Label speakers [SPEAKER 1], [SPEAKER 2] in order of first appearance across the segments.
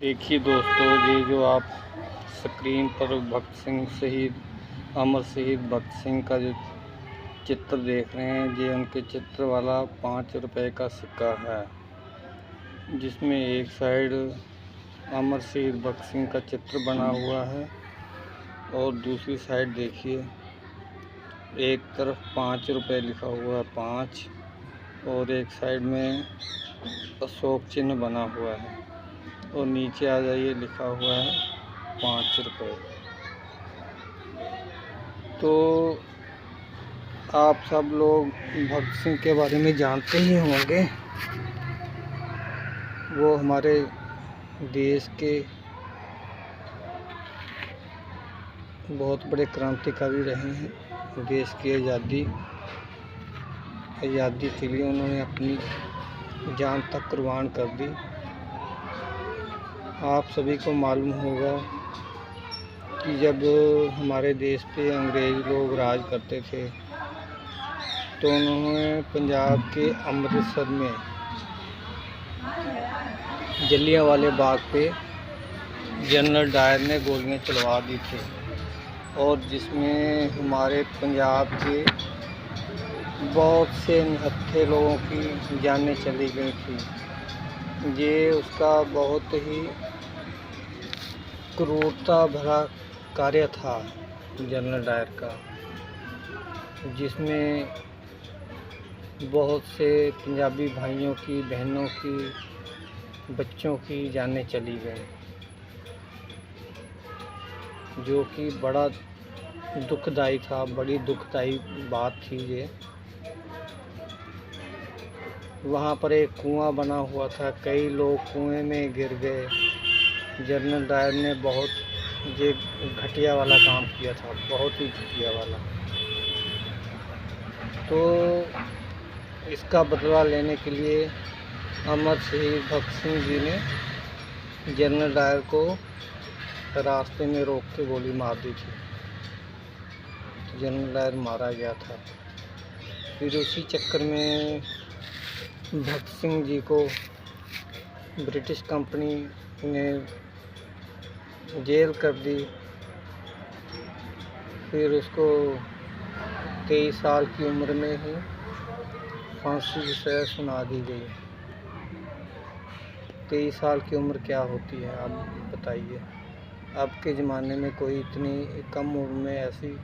[SPEAKER 1] देखिए दोस्तों, ये जो आप स्क्रीन पर भगत सिंह शहीद अमर शहीद भगत सिंह का जो चित्र देख रहे हैं, ये उनके चित्र वाला 5 रुपए का सिक्का है, जिसमें एक साइड अमर शहीद भगत सिंह का चित्र बना हुआ है और दूसरी साइड देखिए, एक तरफ 5 रुपए लिखा हुआ है 5, और एक साइड में अशोक चिन्ह बना हुआ है और नीचे आ जाइए लिखा हुआ है 5 रुपए। तो आप सब लोग भगत सिंह के बारे में जानते ही होंगे। वो हमारे देश के बहुत बड़े क्रांतिकारी रहे हैं। देश की आज़ादी के लिए उन्होंने अपनी जान तक कुर्बान कर दी। आप सभी को मालूम होगा कि जब हमारे देश पे अंग्रेज़ लोग राज करते थे, तो उन्होंने पंजाब के अमृतसर में जलियांवाले बाग पे जनरल डायर ने गोलियां चलवा दी थी, और जिसमें हमारे पंजाब के बहुत से निहत्थे लोगों की जानें चली गई थी। ये उसका बहुत ही क्रूरता भरा कार्य था जनरल डायर का, जिसमें बहुत से पंजाबी भाइयों की, बहनों की, बच्चों की जानें चली गई, जो कि बड़ा दुखदाई था। बड़ी दुखदाई बात थी ये। वहाँ पर एक कुआं बना हुआ था, कई लोग कुएं में गिर गए। जनरल डायर ने बहुत ये घटिया वाला काम किया था, बहुत ही घटिया वाला। तो इसका बदला लेने के लिए अमर शहीद भगत सिंह जी ने जनरल डायर को रास्ते में रोक के गोली मार दी थी। तो जनरल डायर मारा गया था। फिर उसी चक्कर में भगत सिंह जी को ब्रिटिश कंपनी ने जेल कर दी। फिर उसको 23 साल की उम्र में ही फांसी की सज़ा सुना दी गई। 23 साल की उम्र क्या होती है, आप बताइए। अब के ज़माने में कोई इतनी कम उम्र में ऐसी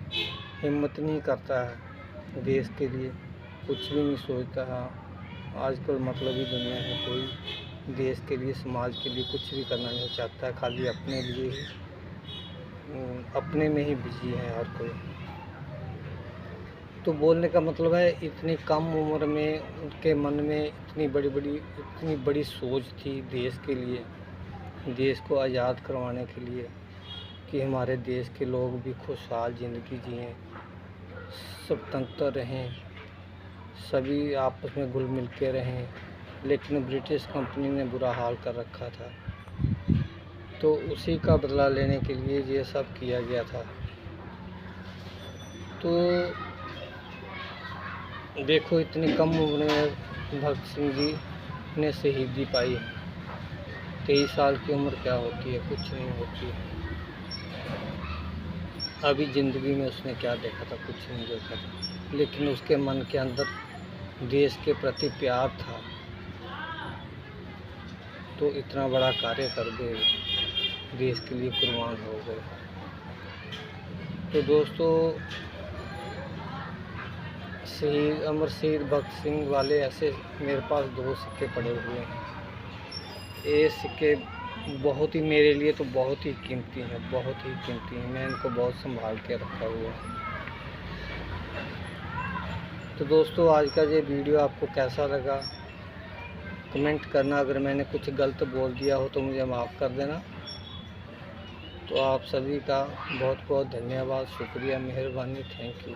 [SPEAKER 1] हिम्मत नहीं करता है, देश के लिए कुछ भी नहीं सोचता है। आजकल मतलबी दुनिया है, कोई देश के लिए, समाज के लिए कुछ भी करना नहीं चाहता है, खाली अपने लिए ही, अपने में ही बिजी है हर कोई। तो बोलने का मतलब है, इतनी कम उम्र में उनके मन में इतनी बड़ी सोच थी देश के लिए, देश को आज़ाद करवाने के लिए, कि हमारे देश के लोग भी खुशहाल ज़िंदगी जिएं, स्वतंत्र रहें, सभी आपस में घुल मिल के रहें। लेकिन ब्रिटिश कंपनी ने बुरा हाल कर रखा था, तो उसी का बदला लेने के लिए ये सब किया गया था। तो देखो, इतनी कम उम्र में भगत सिंह जी ने शहीदी पाई। 23 साल की उम्र क्या होती है, कुछ नहीं होती है। अभी ज़िंदगी में उसने क्या देखा था, कुछ नहीं देखा था, लेकिन उसके मन के अंदर देश के प्रति प्यार था, तो इतना बड़ा कार्य कर गए, देश के लिए कुर्बान हो गए। तो दोस्तों, अमर शहीद भगत सिंह वाले ऐसे मेरे पास 2 सिक्के पड़े हुए हैं। ये सिक्के बहुत ही, मेरे लिए तो बहुत ही कीमती हैं, बहुत ही कीमती हैं। मैं इनको बहुत संभाल के रखा हुआ है। तो दोस्तों, आज का ये वीडियो आपको कैसा लगा, कमेंट करना। अगर मैंने कुछ गलत बोल दिया हो तो मुझे माफ़ कर देना। तो आप सभी का बहुत बहुत धन्यवाद, शुक्रिया, मेहरबानी, थैंक यू।